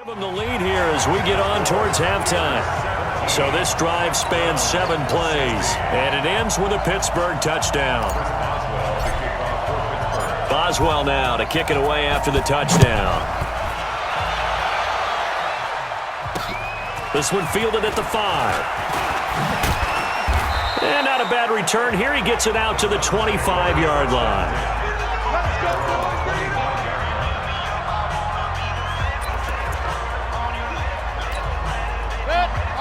Give them the lead here as we get on towards halftime. So this drive spans 7 plays, and it ends with a Pittsburgh touchdown. Boswell now to kick it away after the touchdown. This one fielded at the 5. And not a bad return here. He gets it out to the 25-yard line.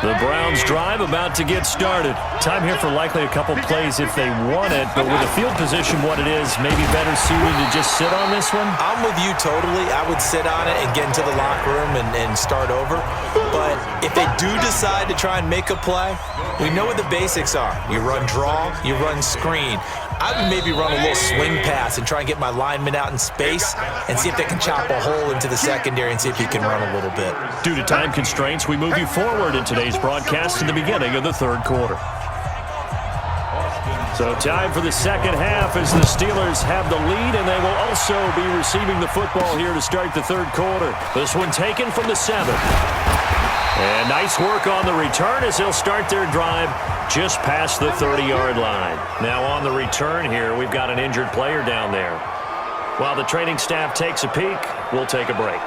The Browns drive about to get started. Time here for likely a couple plays if they want it, but with the field position what it is, maybe better suited to just sit on this one? I'm with you totally. I would sit on it and get into the locker room and start over. But if they do decide to try and make a play, we know what the basics are. You run draw, you run screen. I would maybe run a little swing pass and try and get my lineman out in space and see if they can chop a hole into the secondary and see if he can run a little bit. Due to time constraints, we move you forward in today's broadcast to the beginning of the third quarter. So time for the second half as the Steelers have the lead, and they will also be receiving the football here to start the third quarter. This one taken from the 7. And nice work on the return as they'll start their drive just past the 30-yard line. Now on the return here, we've got an injured player down there. While the training staff takes a peek, we'll take a break.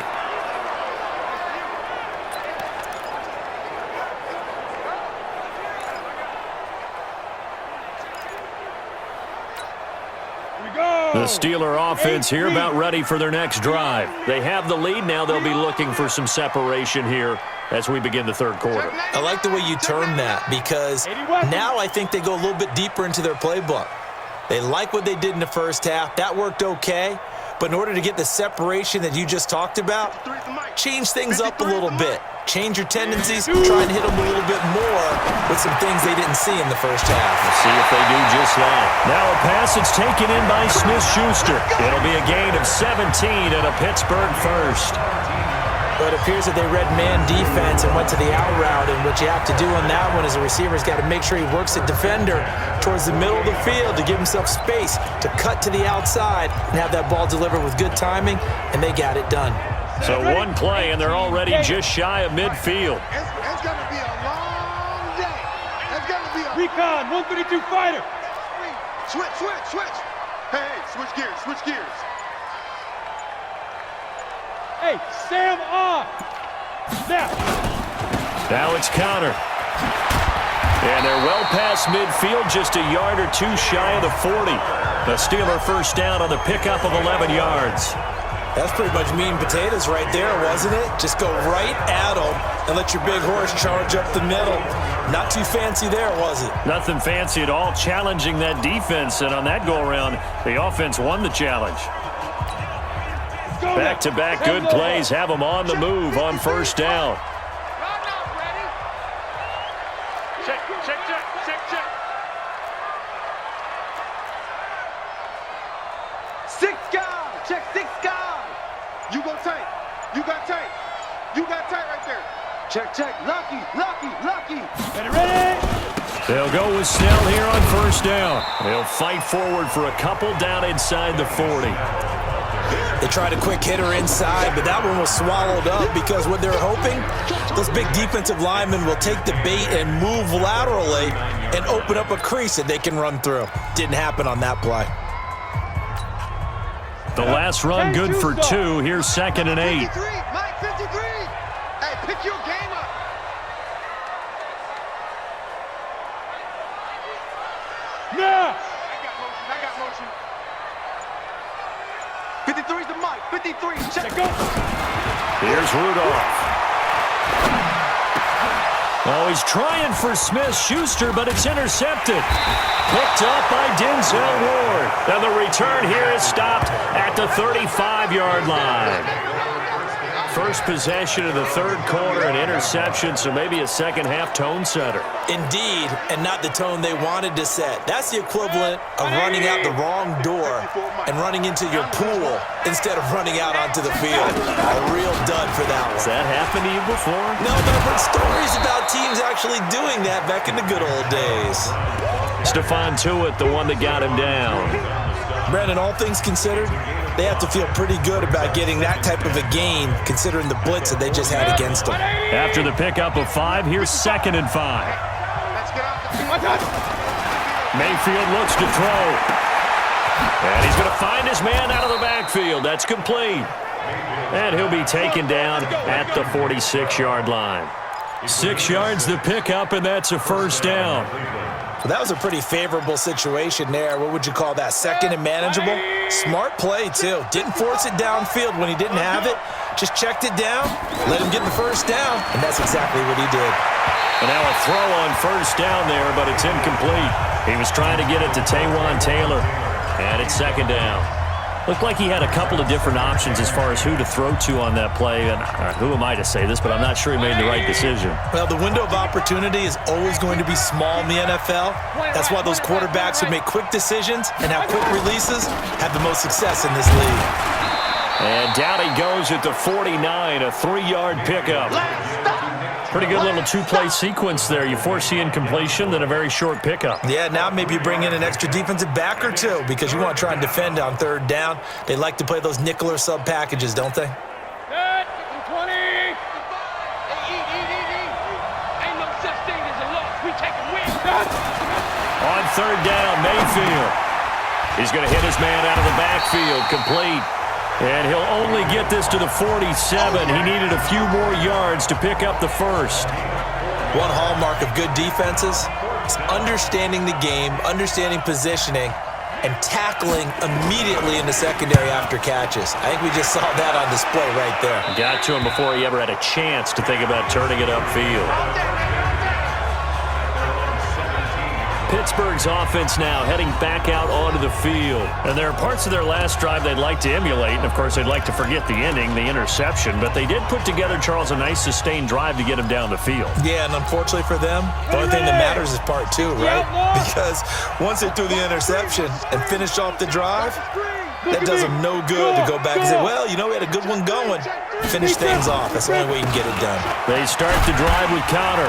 The Steeler offense here about ready for their next drive. They have the lead. Now they'll be looking for some separation here as we begin the third quarter. I like the way you term that because now I think they go a little bit deeper into their playbook. They like what they did in the first half. That worked okay. But in order to get the separation that you just talked about, change things up a little bit. Change your tendencies, try and hit them a little bit more with some things they didn't see in the first half. We'll see if they do just that. Now a pass that's taken in by Smith-Schuster. It'll be a gain of 17 and a Pittsburgh first. But it appears that they read man defense and went to the out route, and what you have to do on that one is the receiver's got to make sure he works the defender towards the middle of the field to give himself space to cut to the outside and have that ball delivered with good timing, and they got it done. So one play, and they're already just shy of midfield. It's going to be a long day. It's going to be a... Recon, 132 fighter. Switch. Hey, switch gears. Hey, Sam on. Now it's counter. And they're well past midfield, just a yard or two shy of the 40. The Steeler first down on the pickup of 11 yards. That's pretty much meat and potatoes right there, wasn't it? Just go right at them and let your big horse charge up the middle. Not too fancy there, was it? Nothing fancy at all, challenging that defense. And on that go-around, the offense won the challenge. Back-to-back good plays have them on the move on first down. Check. Six guys. Check 6 guys. You go tight. You got tight right there. Check. Lucky. Ready? They'll go with Snell here on first down. They'll fight forward for a couple down inside the 40. They tried a quick hitter inside, but that one was swallowed up because what they're hoping, those big defensive linemen will take the bait and move laterally and open up a crease that they can run through. Didn't happen on that play. The last run good for 2. Here's 2nd and 8. 53, Mike 53. Hey, pick your game up. Now. I got motion. 53's the Mike. 53. Check. Go. Here's Rudolph. Oh, he's trying for Smith-Schuster, but it's intercepted. Picked up by Denzel Ward. And the return here is stopped at the 35-yard line. First possession of the third quarter, an interception, so maybe a second-half tone setter. Indeed, and not the tone they wanted to set. That's the equivalent of running out the wrong door and running into your pool instead of running out onto the field. A real dud for that one. Has that happened to you before? No, but I've heard stories about teams actually doing that back in the good old days. Stephon Tuitt, the one that got him down. Brandon, all things considered, they have to feel pretty good about getting that type of a gain considering the blitz that they just had against them. After the pickup of 5, here's 2nd and 5. Let's get out the Mayfield looks to throw. And he's going to find his man out of the backfield. That's complete. And he'll be taken down at the 46-yard line. 6 yards the pickup, and that's a first down. Well, that was a pretty favorable situation there. What would you call that? 2nd and manageable? Smart play, too. Didn't force it downfield when he didn't have it. Just checked it down, let him get the first down, and that's exactly what he did. And now a throw on first down there, but it's incomplete. He was trying to get it to Taywan Taylor, and it's 2nd down. Looked like he had a couple of different options as far as who to throw to on that play. And who am I to say this, but I'm not sure he made the right decision. Well, the window of opportunity is always going to be small in the NFL. That's why those quarterbacks who make quick decisions and have quick releases have the most success in this league. And down he goes at the 49, a 3-yard pickup. Pretty good little 2-play sequence there. You force the incompletion, then a very short pickup. Yeah, now maybe you bring in an extra defensive back or two because you want to try and defend on 3rd down. They like to play those nickel or sub packages, don't they? 20. Ain't no such thing as a loss. We take a win. On 3rd down, Mayfield. He's going to hit his man out of the backfield, complete. And he'll only get this to the 47. He needed a few more yards to pick up the first. One hallmark of good defenses is understanding the game, understanding positioning, and tackling immediately in the secondary after catches. I think we just saw that on display right there. Got to him before he ever had a chance to think about turning it upfield. Pittsburgh's offense now heading back out onto the field. And there are parts of their last drive they'd like to emulate. And, of course, they'd like to forget the ending, the interception. But they did put together, Charles, a nice sustained drive to get him down the field. Yeah, and unfortunately for them, the only thing that matters is part 2, right? Because once they threw the interception and finished off the drive, that does them no good to go back and say, well, you know, we had a good one going. Finish things off. That's the only way you can get it done. They start the drive with Connor.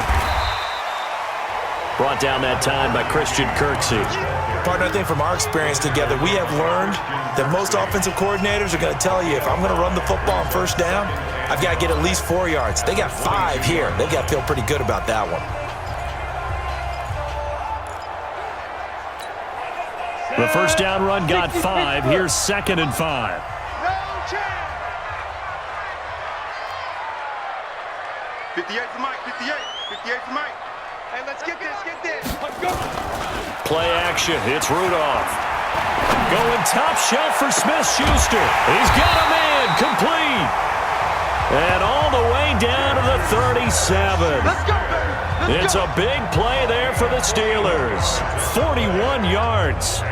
Brought down that time by Christian Kirksey. Partner, I think from our experience together, we have learned that most offensive coordinators are going to tell you, if I'm going to run the football on 1st down, I've got to get at least 4 yards. They got 5 here. They've got to feel pretty good about that one. The first down run got 5. Here's 2nd and 5. No chance. 58 to Mike, 58. 58 to Mike. Hey, let's get this, get this. Let's go. Play action. It's Rudolph. Going top shelf for Smith-Schuster. He's got a man. Complete. And all the way down to the 37. Let's go, baby. It's a big play there for the Steelers. 41 yards.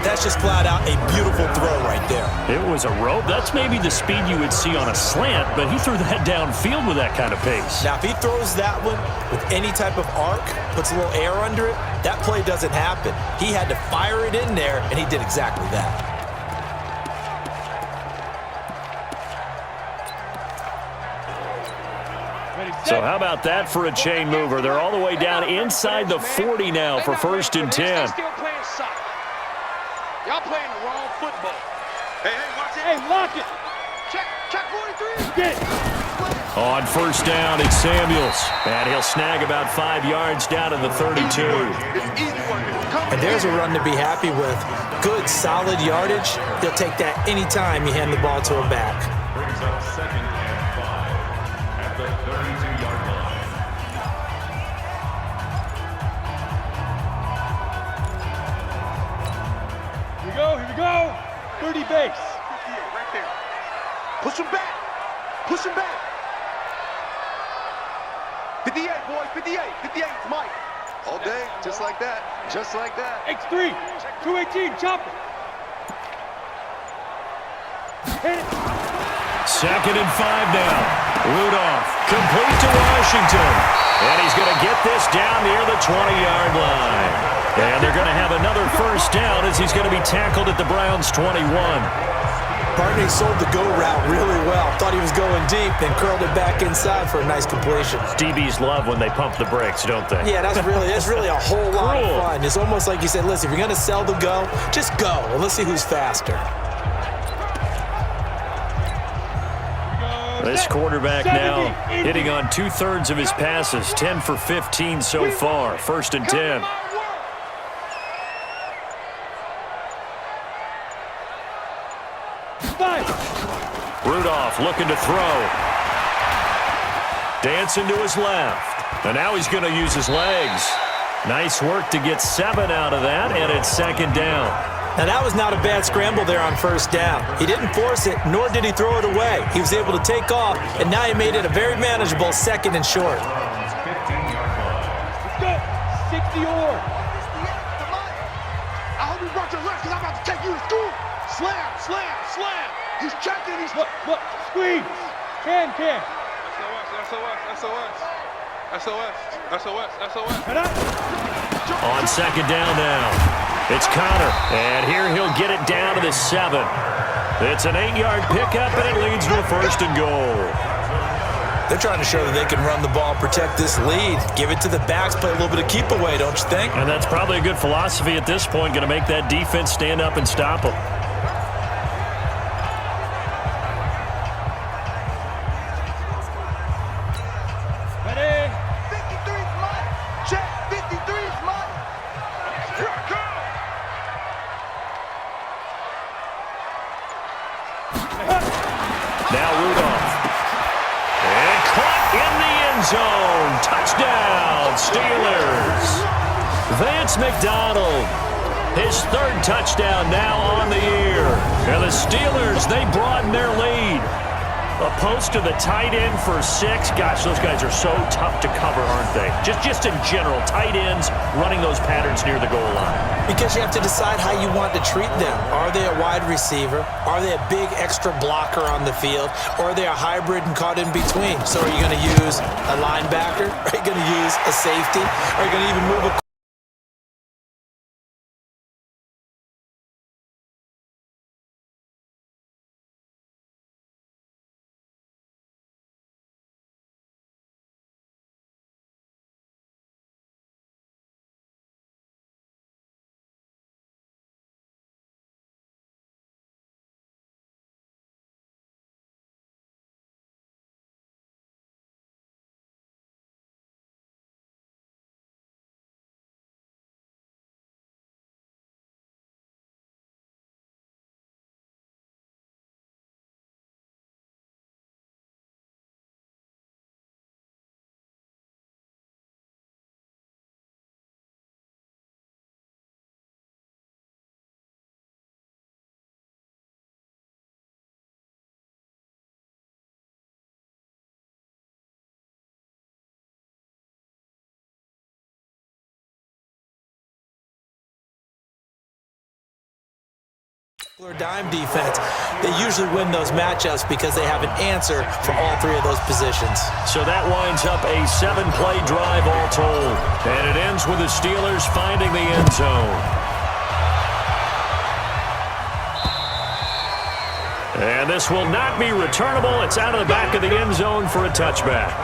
That's just flat out a beautiful throw right there. It was a rope. That's maybe the speed you would see on a slant, but he threw that downfield with that kind of pace. Now, if he throws that one with any type of arc, puts a little air under it, that play doesn't happen. He had to fire it in there, and he did exactly that. So how about that for a chain mover? They're all the way down inside the 40 now for 1st and 10. Y'all playing the wrong football. Hey, watch it. Hey, lock it. Check 43. Get it. On 1st down, it's Samuels. And he'll snag about 5 yards down to the 32. It's easy work. And there's a run to be happy with. Good, solid yardage. He'll take that any time you hand the ball to him back. Brings up 2nd and 5 at the 32-yard line. Here we go. 30 base. 58, right there. Push him back. Push him back. 58, boys, 58. 58, Mike. All day, just like that. Just like that. X3. 218, chopper. Hit it. 2nd and 5 now. Rudolph complete to Washington. And he's going to get this down near the 20-yard line. And they're going to have another first down as he's going to be tackled at the Browns' 21. Partner, he sold the go route really well. Thought he was going deep, then curled it back inside for a nice completion. DBs love when they pump the brakes, don't they? Yeah, that's really a whole lot of fun. It's almost like you said, listen, if you're going to sell the go, just go. And let's see who's faster. This quarterback now hitting on 2/3 of his passes, 10 for 15 so far. 1st and 10. Rudolph looking to throw. Dancing to his left. And now he's going to use his legs. Nice work to get 7 out of that, and it's 2nd down. Now, that was not a bad scramble there on 1st down. He didn't force it, nor did he throw it away. He was able to take off, and now he made it a very manageable 2nd and short. Let's go. 60 or. I hope you brought your lunch because I'm about to take you to school. Slam, slam, slam. He's checking. He's Look. Squeeze. Can. SOS. Head up. On 2nd down now. It's Connor, and here he'll get it down to the 7. It's an 8-yard pickup, and it leads to a 1st and goal. They're trying to show that they can run the ball, protect this lead. Give it to the backs, play a little bit of keep away, don't you think? And that's probably a good philosophy at this point, going to make that defense stand up and stop them. Ready. 53's mine. Check. 53's mine. Here I come. Now Rudolph. And caught in the end zone. Touchdown, Steelers. Vance McDonald. His 3rd touchdown now on the year. And the Steelers, they broaden their lead. A post to the tight end for 6. Gosh, those guys are so tough to cover, aren't they? Just in general, tight ends running those patterns near the goal line. Because you have to decide how you want to treat them. Are they a wide receiver? Are they a big extra blocker on the field? Or are they a hybrid and caught in between? So are you going to use a linebacker? Are you going to use a safety? Are you going to even move a or dime defense? They usually win those matchups because they have an answer for all 3 of those positions. So that winds up a 7-play drive all told. And it ends with the Steelers finding the end zone. And this will not be returnable. It's out of the back of the end zone for a touchback.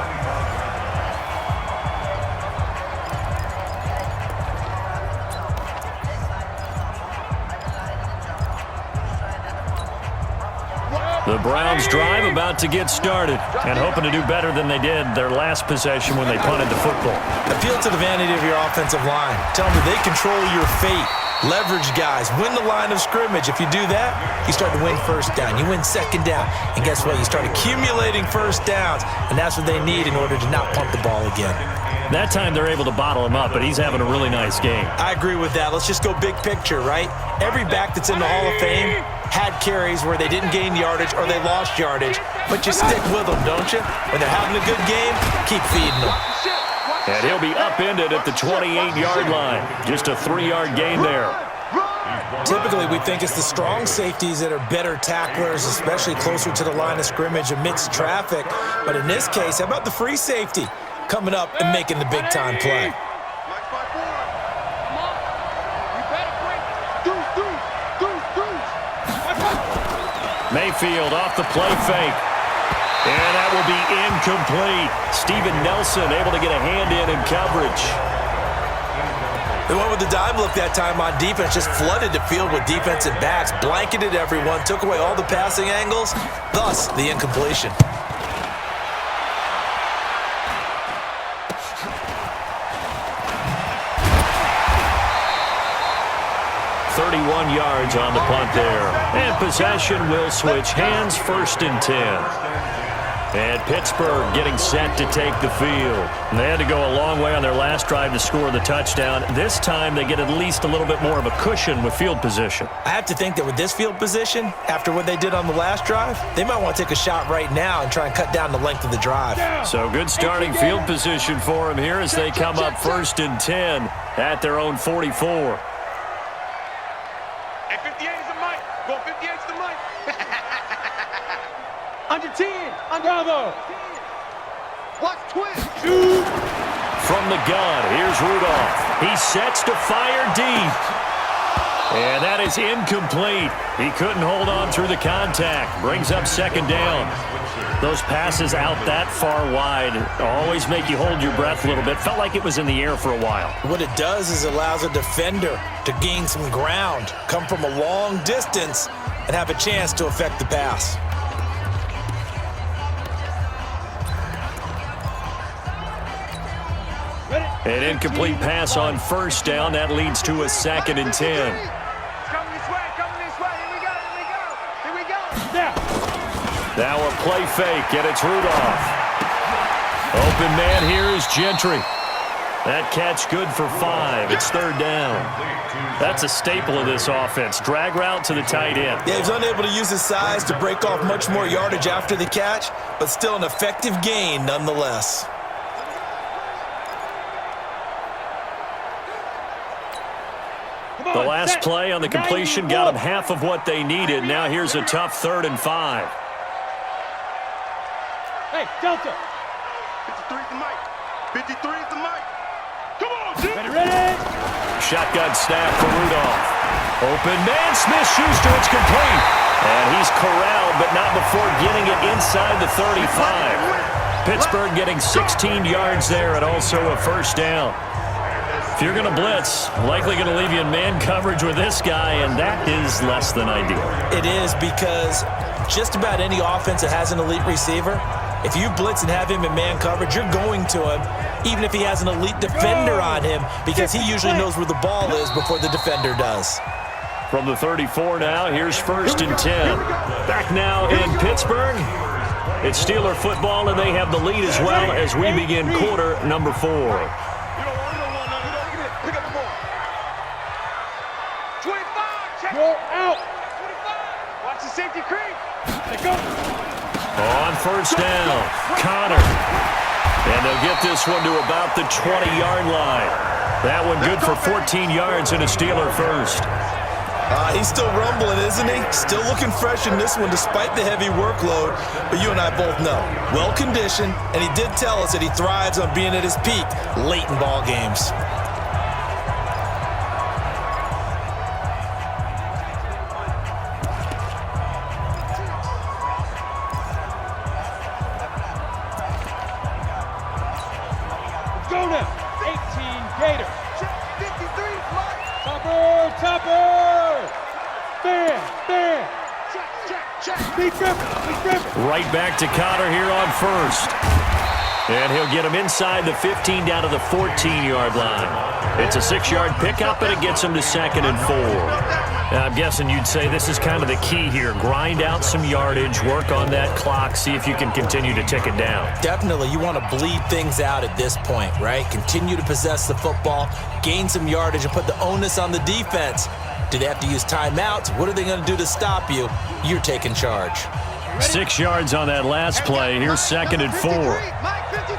The Browns drive about to get started and hoping to do better than they did their last possession when they punted the football. Appeal to the vanity of your offensive line. Tell them that they control your fate. Leverage guys. Win the line of scrimmage. If you do that, you start to win 1st down. You win 2nd down. And guess what? You start accumulating 1st downs, and that's what they need in order to not pump the ball again. That time they're able to bottle him up, but he's having a really nice game. I agree with that. Let's just go big picture, right? Every back that's in the Hall of Fame had carries where they didn't gain yardage or they lost yardage, but you stick with them, don't you? When they're having a good game, keep feeding them. And he'll be upended at the 28-yard line. Just a 3-yard gain there. Typically, we think it's the strong safeties that are better tacklers, especially closer to the line of scrimmage amidst traffic. But in this case, how about the free safety coming up and making the big-time play? Mayfield off the play fake. And that will be incomplete. Steven Nelson able to get a hand in coverage. They went with the dime look that time on defense, just flooded the field with defensive backs, blanketed everyone, took away all the passing angles, thus the incompletion. 31 yards on the punt there. And possession will switch hands, 1st and 10. And Pittsburgh getting set to take the field. And they had to go a long way on their last drive to score the touchdown. This time they get at least a little bit more of a cushion with field position. I have to think that with this field position, after what they did on the last drive, they might want to take a shot right now and try and cut down the length of the drive. So good starting field position for them here as they come up 1st and 10 at their own 44. Hey, 58 is the mic. Go 58 is the mic. Under 10. Bravo. Watch twist. Shoot. From the gun, here's Rudolph. He sets to fire deep. And that is incomplete. He couldn't hold on through the contact. Brings up 2nd down. Those passes out that far wide always make you hold your breath a little bit. Felt like it was in the air for a while. What it does is allows a defender to gain some ground, come from a long distance, and have a chance to affect the pass. An incomplete pass on 1st down. That leads to a 2nd and 10. Coming this way, coming this way. Here we go, here we go, here we go. Now. Now a play fake, and it's Rudolph. Open man here is Gentry. That catch good for 5. It's 3rd down. That's a staple of this offense. Drag route to the tight end. Yeah, he was unable to use his size to break off much more yardage after the catch, but still an effective gain nonetheless. The last play on the completion got them half of what they needed. Now here's a tough 3rd and 5. Hey, Delta. 53 is the mic. 53 is the mic. Come on, Jim. Ready. Shotgun snap for Rudolph. Open man, Smith-Schuster, it's complete. And he's corralled, but not before getting it inside the 35. Pittsburgh getting 16 yards there and also a 1st down. If you're going to blitz, likely going to leave you in man coverage with this guy, and that is less than ideal. It is because just about any offense that has an elite receiver, if you blitz and have him in man coverage, you're going to him, even if he has an elite defender on him, because he usually knows where the ball is before the defender does. From the 34 now, here's 1st and 10. Back now in Pittsburgh. It's Steeler football, and they have the lead as well as we begin quarter number 4. You're out. 25. Watch the safety creep. Let's go. On 1st down, Connor. And they'll get this one to about the 20-yard line. That one good for 14 yards and a Steeler 1st. He's still rumbling, isn't he? Still looking fresh in this one despite the heavy workload. But you and I both know, well-conditioned, and he did tell us that he thrives on being at his peak late in ball games. Go now. 18 Gator. 53, Mike. Topper. Stand. Check. Be driven. Right back to Connor here on 1st. And he'll get him inside the 15 down to the 14-yard line. It's a 6-yard pickup, and it gets him to 2nd and 4. Now, I'm guessing you'd say this is kind of the key here. Grind out some yardage, work on that clock, see if you can continue to tick it down. Definitely, you want to bleed things out at this point, right? Continue to possess the football, gain some yardage, and put the onus on the defense. Do they have to use timeouts? What are they going to do to stop you? You're taking charge. 6 yards on that last play. Here's 2nd and 4. Mike, 53.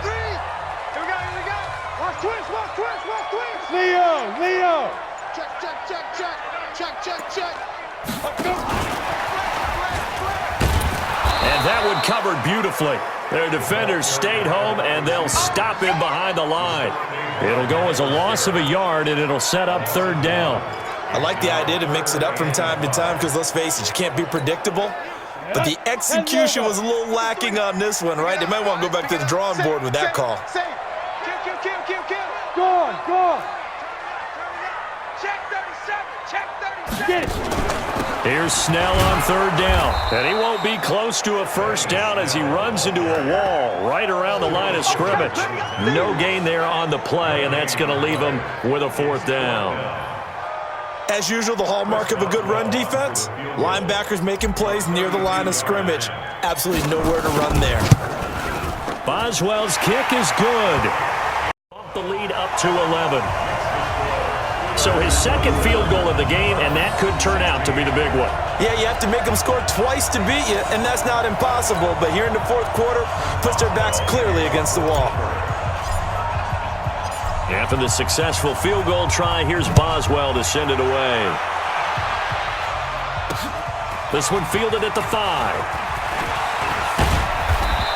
Here we go. Watch twist. Leo. Check. And that one covered beautifully. Their defenders stayed home, and they'll stop him behind the line. It'll go as a loss of a yard, and it'll set up 3rd down. I like the idea to mix it up from time to time because, let's face it, you can't be predictable. But the execution was a little lacking on this one, right? They might want to go back to the drawing board with that call. Go on. Check 37. Check 37. Get it. Here's Snell on third down. And he won't be close to a first down as he runs into a wall right around the line of scrimmage. No gain there on the play, and that's going to leave him with a fourth down. As usual, the hallmark of a good run defense, linebackers making plays near the line of scrimmage. Absolutely nowhere to run there. Boswell's kick is good. Bump the lead up to 11. So his second field goal of the game, and that could turn out to be the big one. Yeah, you have to make them score twice to beat you, and that's not impossible. But here in the fourth quarter, puts their backs clearly against the wall. After the successful field goal try, here's Boswell to send it away. This one fielded at the 5.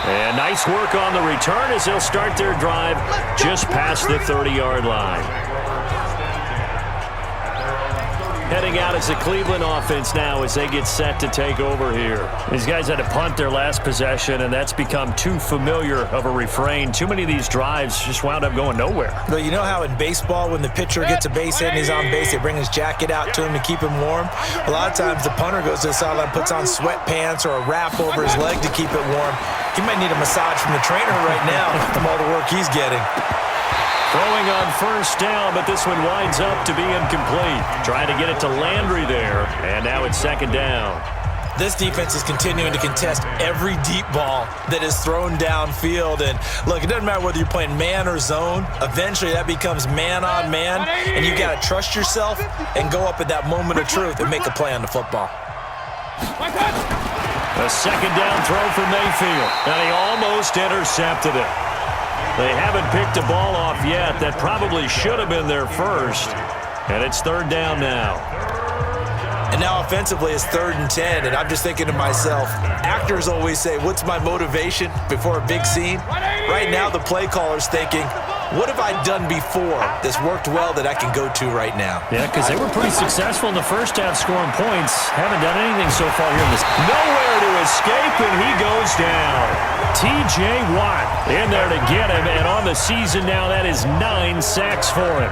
And nice work on the return as they'll start their drive just past the 30-yard line. Heading out as the Cleveland offense now as they get set to take over here. These guys had to punt their last possession, and that's become too familiar of a refrain. Too many of these drives just wound up going nowhere. Well, you know how in baseball, when the pitcher gets a base hit and he's on base, they bring his jacket out to him to keep him warm? A lot of times the punter goes to the sideline, puts on sweatpants or a wrap over his leg to keep it warm. He might need a massage from the trainer right now from all the work he's getting. Throwing on first down, but this one winds up to be incomplete. Trying to get it to Landry there, and now it's second down. This defense is continuing to contest every deep ball that is thrown downfield. And look, it doesn't matter whether you're playing man or zone. Eventually, that becomes man on man, and you got to trust yourself and go up at that moment of truth and make a play on the football. A second down throw for Mayfield, and he almost intercepted it. They haven't picked a ball off yet. That probably should have been their first. And it's third down now. And now offensively it's 3rd and 10. And I'm just thinking to myself, actors always say, what's my motivation before a big scene? Right now the play caller's thinking, what have I done before that's worked well that I can go to right now? Yeah, because they were pretty successful in the first half scoring points. Haven't done anything so far here in this. Nowhere to escape, and he goes down. T.J. Watt in there to get him, and on the season now, that is 9 sacks for him.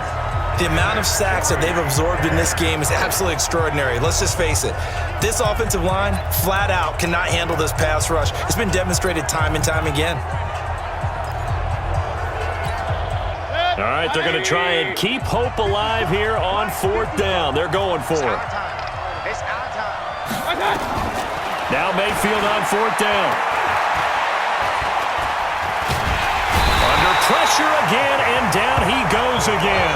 The amount of sacks that they've absorbed in this game is absolutely extraordinary. Let's just face it. This offensive line, flat out, cannot handle this pass rush. It's been demonstrated time and time again. All right, they're going to try and keep hope alive here on 4th down. They're going for it. It's our time. Now Mayfield on 4th down. Under pressure again, and down he goes again.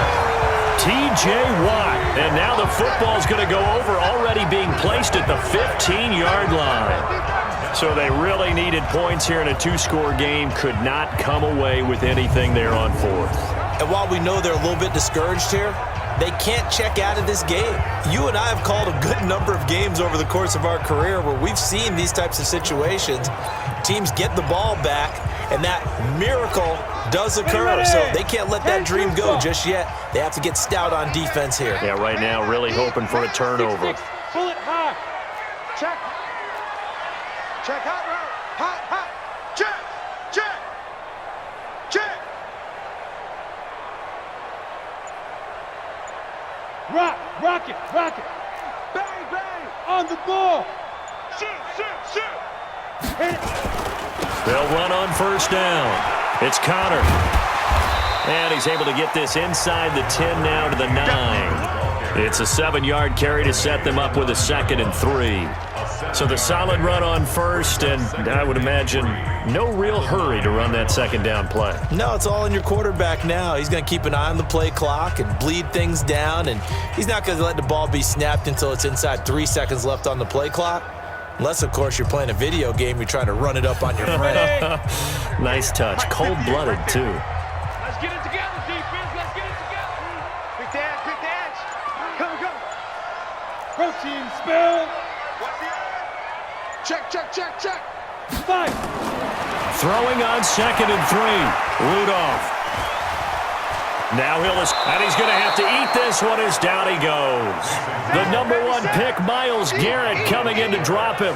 T.J. Watt. And now the football's going to go over, already being placed at the 15-yard line. So they really needed points here in a 2-score game. Could not come away with anything there on 4th. And while we know they're a little bit discouraged here, they can't check out of this game. You and I have called a good number of games over the course of our career where we've seen these types of situations. Teams get the ball back, and that miracle does occur. So they can't let that dream go just yet. They have to get stout on defense here. Yeah, right now really hoping for a turnover. Bullet high. Check. Check. Hot route. Hot. Check. Rock it. Bang. On the ball. Shoot. Hit it. They'll run on first down. It's Connor. And he's able to get this inside the 10 now to the 9. It's a 7-yard carry to set them up with a 2nd and 3. So the solid run on first, and I would imagine no real hurry to run that 2nd down play. No, it's all in your quarterback now. He's going to keep an eye on the play clock and bleed things down, and he's not going to let the ball be snapped until it's inside 3 seconds left on the play clock. Unless, of course, you're playing a video game, you're trying to run it up on your friend. Nice touch. Cold-blooded, too. Let's get it together, defense. Let's get it together. Quick dance. Go. Protein spill. What's the other? Check. Fight. Throwing on 2nd and 3. Rudolph. Now he's going to have to eat this one as down he goes. The number 1 pick, Myles Garrett, coming in to drop him.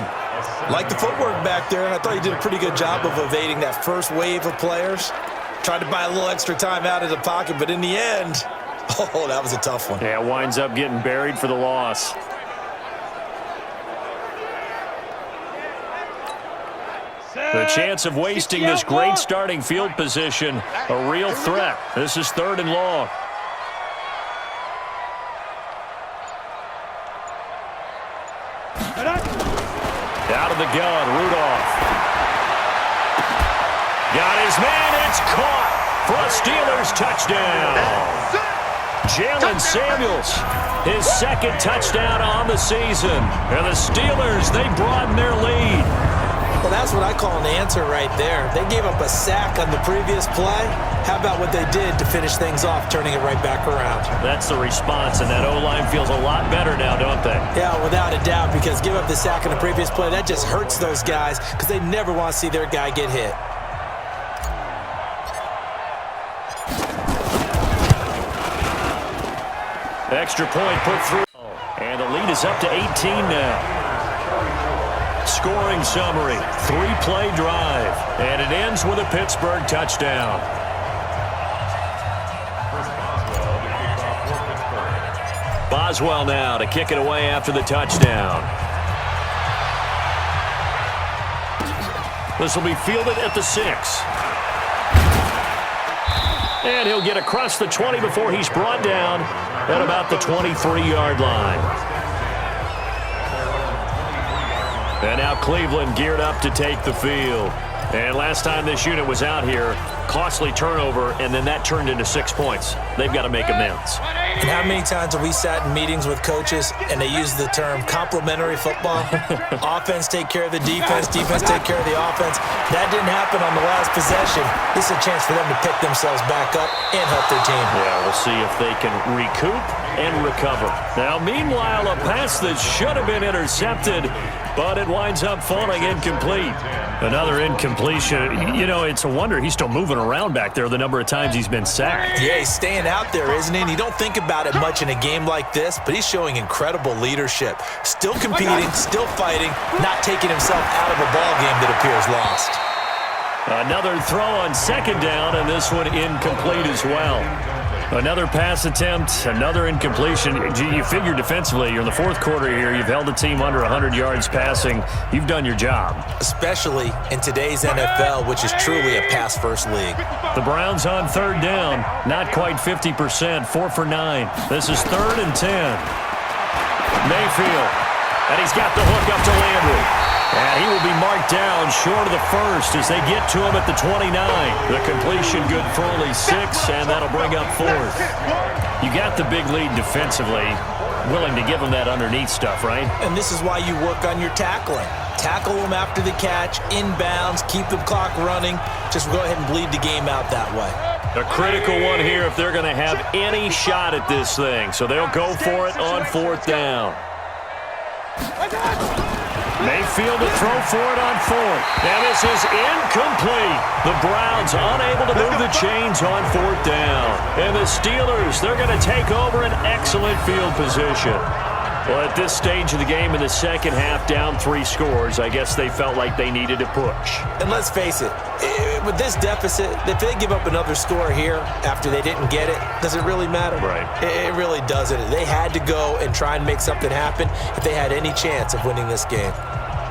Like the footwork back there. I thought he did a pretty good job of evading that first wave of players. Tried to buy a little extra time out of the pocket, but in the end, oh, that was a tough one. Yeah, winds up getting buried for the loss. The chance of wasting this great starting field position, a real threat. This is 3rd and long. Out of the gun, Rudolph. Got his man, it's caught for a Steelers touchdown. Jalen Samuels, his 2nd touchdown on the season. And the Steelers, they broaden their lead. Well, that's what I call an answer right there. They gave up a sack on the previous play. How about what they did to finish things off, turning it right back around? That's the response, and that O-line feels a lot better now, don't they? Yeah, without a doubt, because give up the sack on the previous play, that just hurts those guys because they never want to see their guy get hit. Extra point put through. And the lead is up to 18 now. Scoring summary, 3-play drive, and it ends with a Pittsburgh touchdown. Boswell now to kick it away after the touchdown. This will be fielded at the 6. And he'll get across the 20 before he's brought down at about the 23-yard line. And now Cleveland geared up to take the field. And last time this unit was out here, costly turnover, and then that turned into 6 points. They've got to make amends. And how many times have we sat in meetings with coaches and they use the term complementary football? Offense take care of the defense, defense take care of the offense. That didn't happen on the last possession. This is a chance for them to pick themselves back up and help their team. Yeah, we'll see if they can recoup and recover. Now, meanwhile, a pass that should have been intercepted, but it winds up falling incomplete. Another incompletion. You know, it's a wonder he's still moving around back there the number of times he's been sacked. Yeah, he's staying out there, isn't he? And you don't think about it much in a game like this, but he's showing incredible leadership. Still competing, still fighting, not taking himself out of a ball game that appears lost. Another throw on 2nd down, and this one incomplete as well. Another pass attempt, another incompletion. You figure defensively, you're in the 4th quarter here. You've held the team under 100 yards passing. You've done your job. Especially in today's NFL, which is truly a pass-first league. The Browns on 3rd down. Not quite 50%, 4 for 9. This is 3rd and 10. Mayfield. And he's got the hook up to Landry. And he will be marked down short of the 1st as they get to him at the 29. The completion good for only 6, and that'll bring up 4th. You got the big lead defensively, willing to give them that underneath stuff, right? And this is why you work on your tackling. Tackle them after the catch, inbounds, keep the clock running. Just go ahead and bleed the game out that way. A critical one here if they're going to have any shot at this thing. So they'll go for it on 4th down. Mayfield to throw for it on 4th. And this is incomplete. The Browns unable to move the chains on 4th down. And the Steelers, they're going to take over an excellent field position. Well, at this stage of the game in the 2nd half, down 3 scores, I guess they felt like they needed to push. And let's face it, with this deficit, if they give up another score here after they didn't get it, does it really matter? Right. It really doesn't. They had to go and try and make something happen if they had any chance of winning this game.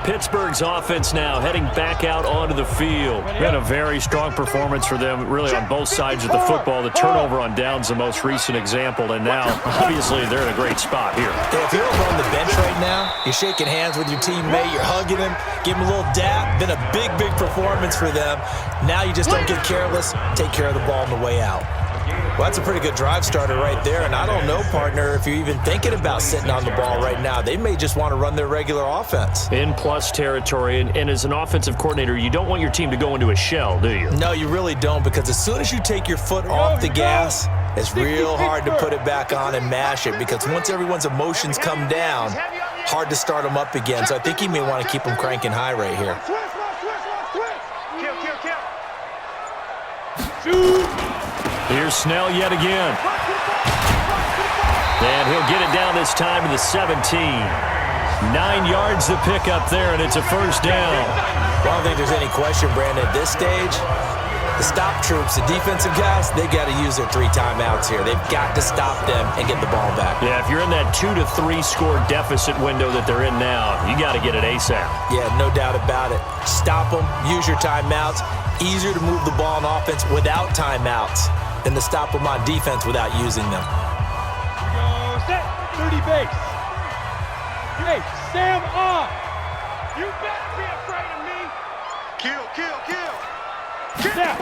Pittsburgh's offense now heading back out onto the field. Been a very strong performance for them, really on both sides of the football. The turnover on downs the most recent example, and now, obviously, they're in a great spot here. Yeah, if you're over on the bench right now, you're shaking hands with your teammate, you're hugging him, give him a little dap. Been a big, big performance for them. Now you just don't get careless, take care of the ball on the way out. Well, that's a pretty good drive starter right there, and I don't know, partner, if you're even thinking about sitting on the ball right now. They may just want to run their regular offense. In plus territory, and as an offensive coordinator, you don't want your team to go into a shell, do you? No, you really don't, because as soon as you take your foot off the gas, it's real hard to put it back on and mash it, because once everyone's emotions come down, hard to start them up again. So I think he may want to keep them cranking high right here. Here's Snell yet again. And he'll get it down this time to the 17. 9 yards to pick up there, and it's a first down. Well, I don't think there's any question, Brandon, at this stage, the stop troops, the defensive guys, they got to use their 3 timeouts here. They've got to stop them and get the ball back. Yeah, if you're in that 2 to 3 score deficit window that they're in now, you got to get it ASAP. Yeah, no doubt about it. Stop them, use your timeouts. Easier to move the ball on offense without timeouts than to stop them on defense without using them. Go set. 30 base. Hey, Sam on. You better be afraid of me. Kill, kill, kill. Snap.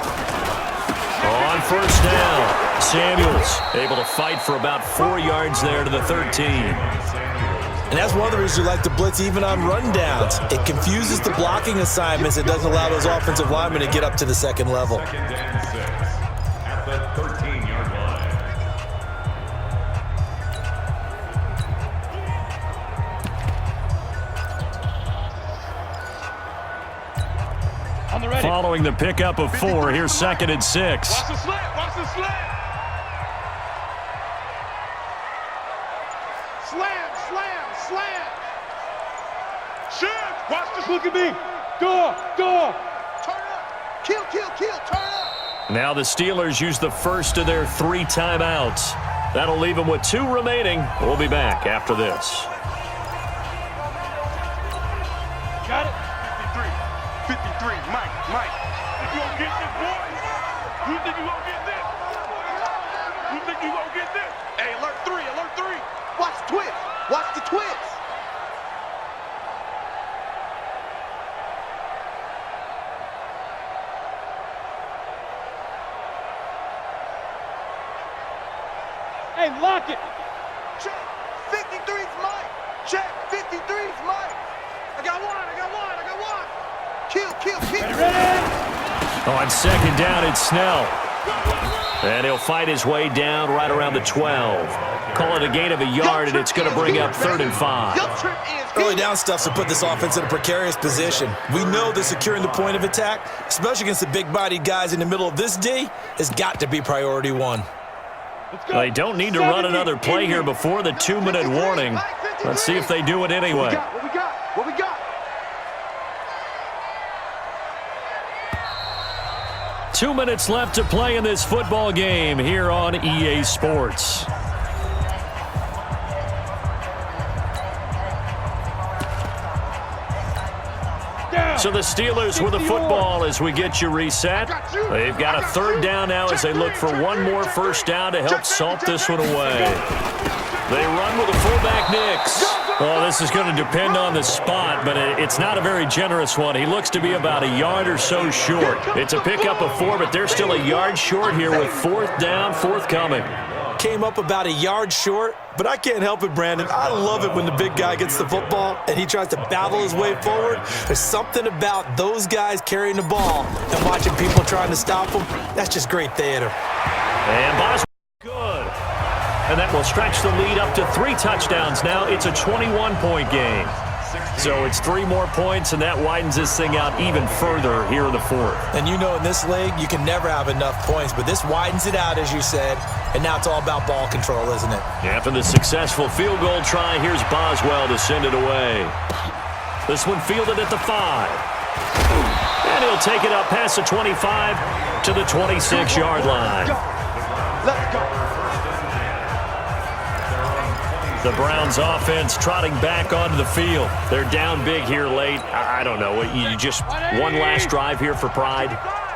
On first down, Samuels able to fight for about 4 yards there to the 13. And that's one of the reasons you like to blitz even on rundowns. It confuses the blocking assignments. It doesn't allow those offensive linemen to get up to the second level. Second and 6 at the 13-yard line. On the ready. Following the pickup of 4, here's 2nd and 6. Watch the slant. Watch the slant. Slam, slam, slam. Shift. Watch this. Look at me. Door. Turn up. Kill, kill, kill. Turn up. Now the Steelers use the first of their 3 timeouts. That'll leave them with 2 remaining. We'll be back after this. Got it. 53, Mike. You gonna get this, boy? You think you gonna get this? You think you gonna get this? Hey, alert 3. Watch the twist. Watch the twist. Hey, lock it. Check. 53's Mike. Check. 53's Mike. I got one. Kill. On 2nd down, it's Snell. And he'll fight his way down right around the 12. Call it a gain of a yard, and it's going to bring up 3rd and 5. Early down stuff's to put this offense in a precarious position. We know that securing the point of attack, especially against the big-bodied guys in the middle of this D, has got to be priority 1. They don't need to run another play here before the 2-minute warning. Let's see if they do it anyway. What we got? 2 minutes left to play in this football game here on EA Sports. So the Steelers with the football as we get you reset. They've got a 3rd down now as they look for one more first down to help salt this one away. They run with a fullback Nix. Well, this is going to depend on the spot, but it's not a very generous one. He looks to be about a yard or so short. It's a pickup of 4, but they're still a yard short here with 4th down, forthcoming. Came up about a yard short, but I can't help it, Brandon. I love it when the big guy gets the football and he tries to battle his way forward. There's something about those guys carrying the ball and watching people trying to stop them. That's just great theater. And Boswell, good. And that will stretch the lead up to 3 touchdowns now. It's a 21-point game. So it's 3 more points, and that widens this thing out even further here in the 4th. And you know in this league, you can never have enough points, but this widens it out, as you said, and now it's all about ball control, isn't it? After the successful field goal try, here's Boswell to send it away. This one fielded at the 5. And he'll take it up past the 25 to the 26-yard line. Let's go. The Browns offense trotting back onto the field. They're down big here late. I don't know. You just one last drive here for pride?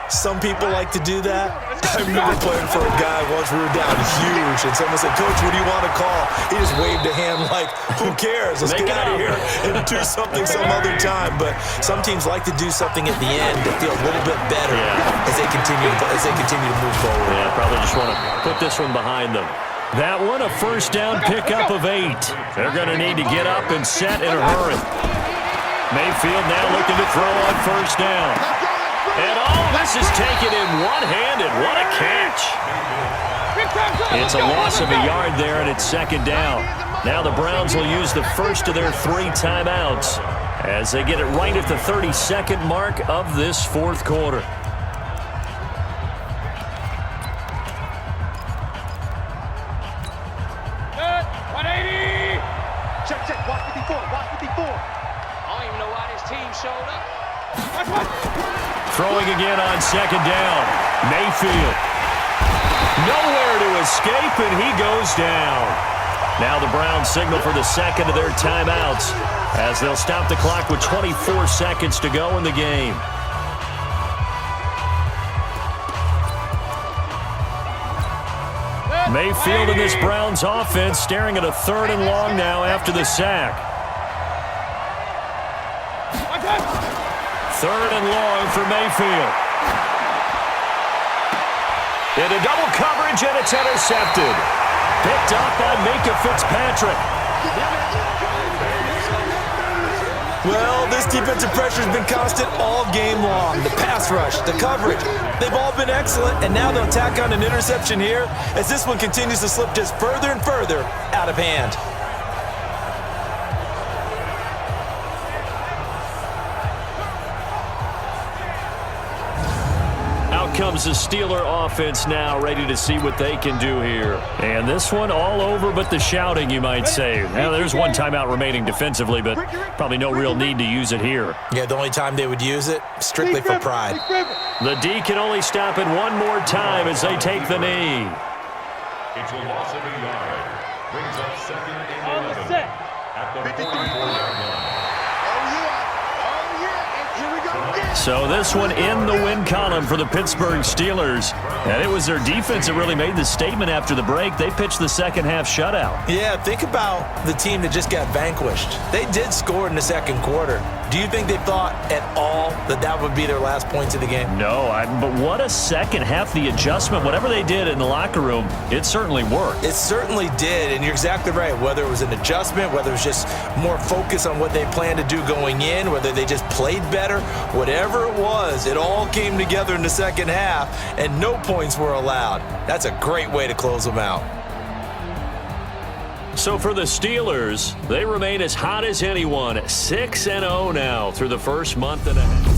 Some people like to do that. I remember playing for a guy once we were down huge, and someone said, "Coach, what do you want to call?" He just waved a hand like, "Who cares? Let's get out of here and do something some other time." But some teams like to do something at the end to feel a little bit better as they continue to move forward. Yeah, probably just want to put this one behind them. That one, a first down pickup of 8. They're going to need to get up and set in a hurry. Mayfield now looking to throw on first down. And all this is taken in one-handed. What a catch. It's a loss of a yard there, and it's 2nd down. Now the Browns will use the first of their 3 timeouts as they get it right at the 32nd mark of this 4th quarter. Watch 54. Watch 54. I don't even know why this team showed up. Throwing again on second down. Mayfield. Nowhere to escape, and he goes down. Now the Browns signal for the second of their timeouts as they'll stop the clock with 24 seconds to go in the game. Mayfield in this Browns offense staring at a 3rd and long now after the sack. 3rd and long for Mayfield. Into double coverage, and it's intercepted. Picked off by Minka Fitzpatrick. Well, this defensive pressure has been constant all game long. The pass rush, the coverage, they've all been excellent, and now they'll tack on an interception here as this one continues to slip just further and further out of hand. Out comes the Steeler offense now, ready to see what they can do here. And this one all over but the shouting, you might say. Now, there's one timeout remaining defensively, but probably no real need to use it here. Yeah, the only time they would use it, strictly for pride. The D can only stop it one more time as they take the knee. It's a loss of a yard. Brings up 2nd and 11 at the 44-yard line. So this one in the win column for the Pittsburgh Steelers. And it was their defense that really made the statement after the break. They pitched the second half shutout. Yeah, think about the team that just got vanquished. They did score in the second quarter. Do you think they thought at all that that would be their last points of the game? No, but what a second half. The adjustment, whatever they did in the locker room, it certainly worked. It certainly did, and you're exactly right. Whether it was an adjustment, whether it was just more focus on what they planned to do going in, whether they just played better, whatever it was, it all came together in the second half, and no points were allowed. That's a great way to close them out. So for the Steelers, they remain as hot as anyone, 6-0 now through the first month and a half.